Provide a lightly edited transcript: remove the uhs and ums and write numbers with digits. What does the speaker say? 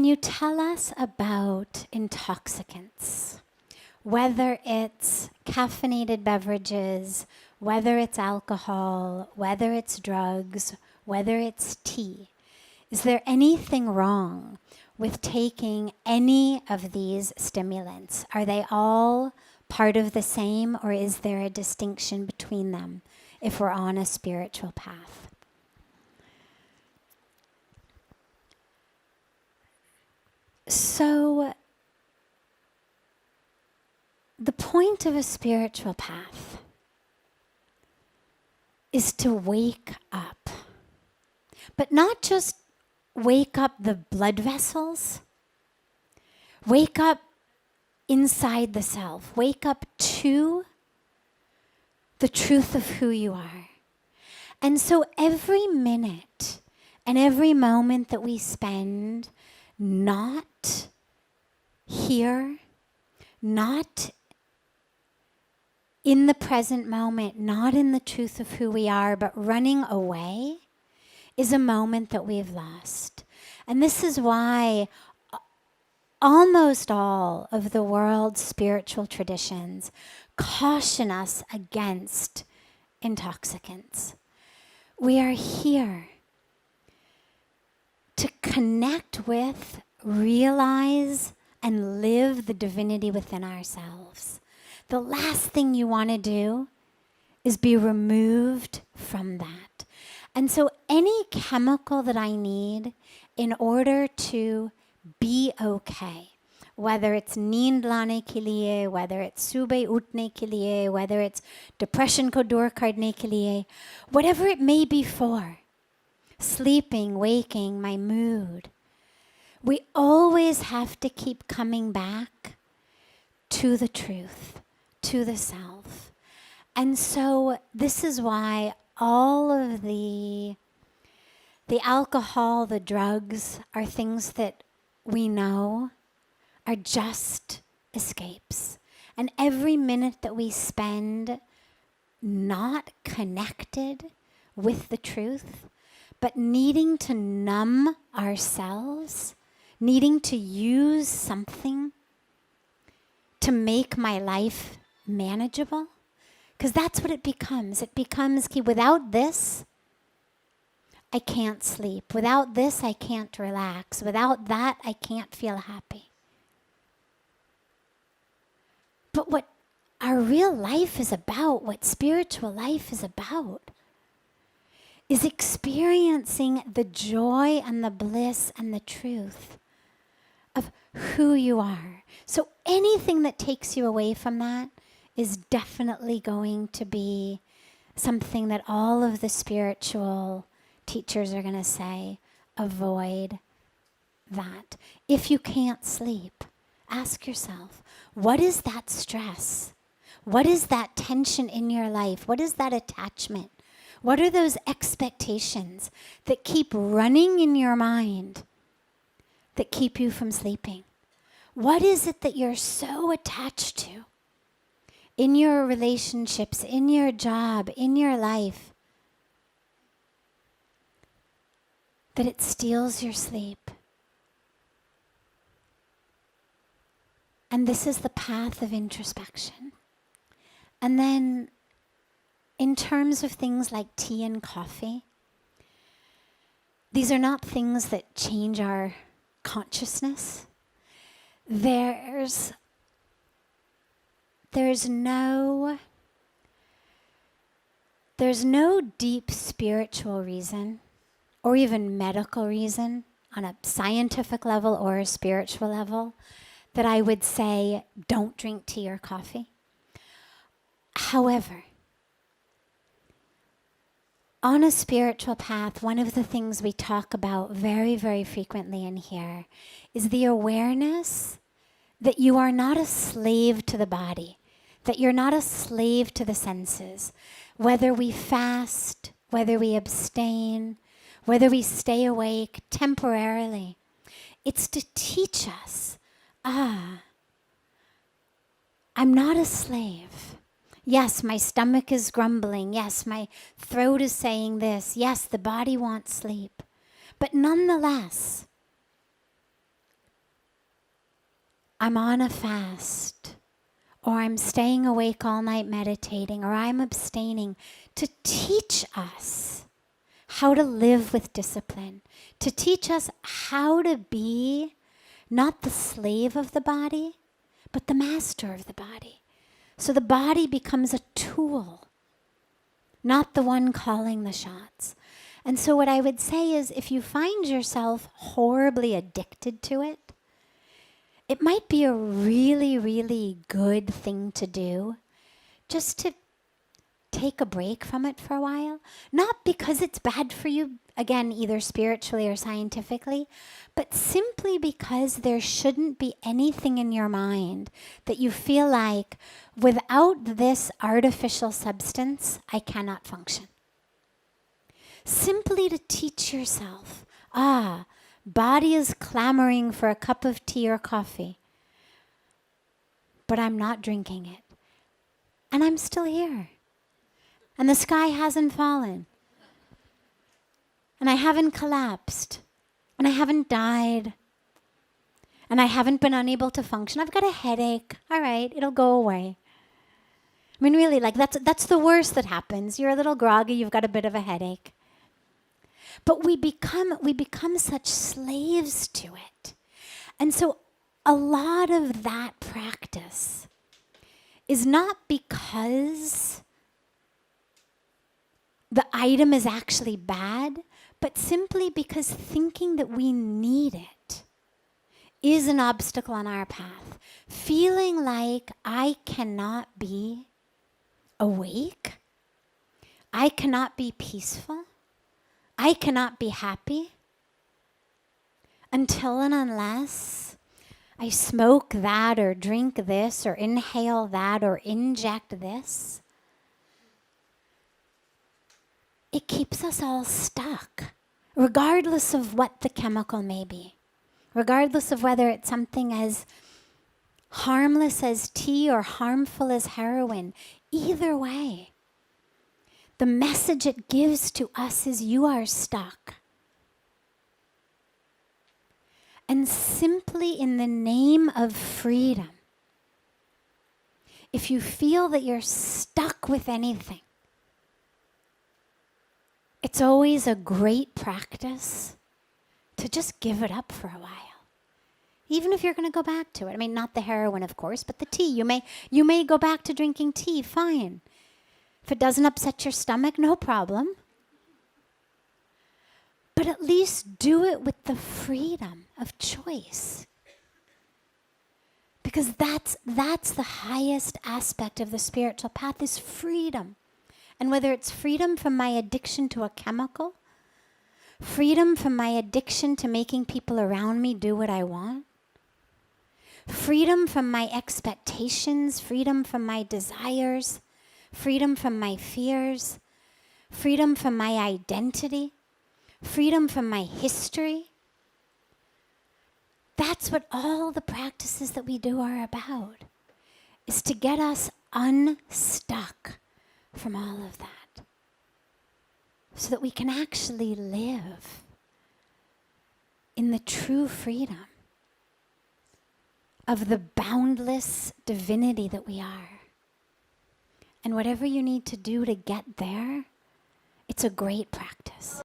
can you tell us about intoxicants? Whether it's caffeinated beverages, whether it's alcohol, whether it's drugs, whether it's tea. Is there anything wrong with taking any of these stimulants? Are they all part of the same, or is there a distinction between them if we're on a spiritual path? So, the point of a spiritual path is to wake up. But not just wake up the blood vessels. Wake up inside the self. Wake up to the truth of who you are. And so every minute and every moment that we spend not here, not in the present moment, not in the truth of who we are, but running away, is a moment that we've lost. And this is why almost all of the world's spiritual traditions caution us against intoxicants. We are here to connect with, realize, and live the divinity within ourselves. The last thing you want to do is be removed from that. And so any chemical that I need in order to be okay, whether it's neend lane ke liye, whether it's subah utne ke liye, whether it's depression ko dur karne ke liye, whatever it may be for, sleeping, waking, my mood, we always have to keep coming back to the truth, to the self. And so this is why all of the alcohol, the drugs are things that we know are just escapes. And every minute that we spend not connected with the truth, but needing to numb ourselves, needing to use something to make my life manageable, because that's what it becomes. It becomes, without this, I can't sleep. Without this, I can't relax. Without that, I can't feel happy. But what our real life is about, what spiritual life is about, is experiencing the joy and the bliss and the truth of who you are. So anything that takes you away from that is definitely going to be something that all of the spiritual teachers are going to say, avoid that. If you can't sleep, ask yourself, what is that stress? What is that tension in your life? What is that attachment? What are those expectations that keep running in your mind that keep you from sleeping? What is it that you're so attached to in your relationships, in your job, in your life, that it steals your sleep? And this is the path of introspection. And then in terms of things like tea and coffee, these are not things that change our consciousness. There's no deep spiritual reason or even medical reason on a scientific level or a spiritual level that I would say don't drink tea or coffee. However, on a spiritual path, one of the things we talk about very, very frequently in here is the awareness that you are not a slave to the body, that you're not a slave to the senses. Whether we fast, whether we abstain, whether we stay awake temporarily, it's to teach us, I'm not a slave. Yes, my stomach is grumbling. Yes, my throat is saying this. Yes, the body wants sleep. But nonetheless, I'm on a fast, or I'm staying awake all night meditating, or I'm abstaining, to teach us how to live with discipline, to teach us how to be not the slave of the body, but the master of the body. So the body becomes a tool, not the one calling the shots. And so what I would say is, if you find yourself horribly addicted to it, it might be a really, really good thing to do, just to take a break from it for a while. Not because it's bad for you, again, either spiritually or scientifically, but simply because there shouldn't be anything in your mind that you feel like, without this artificial substance, I cannot function. Simply to teach yourself, body is clamoring for a cup of tea or coffee, but I'm not drinking it. And I'm still here. And the sky hasn't fallen. And I haven't collapsed. And I haven't died. And I haven't been unable to function. I've got a headache. All right, it'll go away. I mean, really, like that's the worst that happens. You're a little groggy, you've got a bit of a headache. But we become such slaves to it. And so a lot of that practice is not because the item is actually bad, but simply because thinking that we need it is an obstacle on our path. Feeling like I cannot be awake, I cannot be peaceful, I cannot be happy until and unless I smoke that or drink this or inhale that or inject this. It keeps us all stuck, regardless of what the chemical may be, regardless of whether it's something as harmless as tea or harmful as heroin. Either way, the message it gives to us is you are stuck. And simply in the name of freedom, if you feel that you're stuck with anything, it's always a great practice to just give it up for a while. Even if you're going to go back to it. I mean, not the heroin, of course, but the tea. You may go back to drinking tea, fine. If it doesn't upset your stomach, no problem. But at least do it with the freedom of choice. Because that's the highest aspect of the spiritual path, is freedom. And whether it's freedom from my addiction to a chemical, freedom from my addiction to making people around me do what I want, freedom from my expectations, freedom from my desires, freedom from my fears, freedom from my identity, freedom from my history. That's what all the practices that we do are about, is to get us unstuck from all of that, so that we can actually live in the true freedom of the boundless divinity that we are. And whatever you need to do to get there, it's a great practice.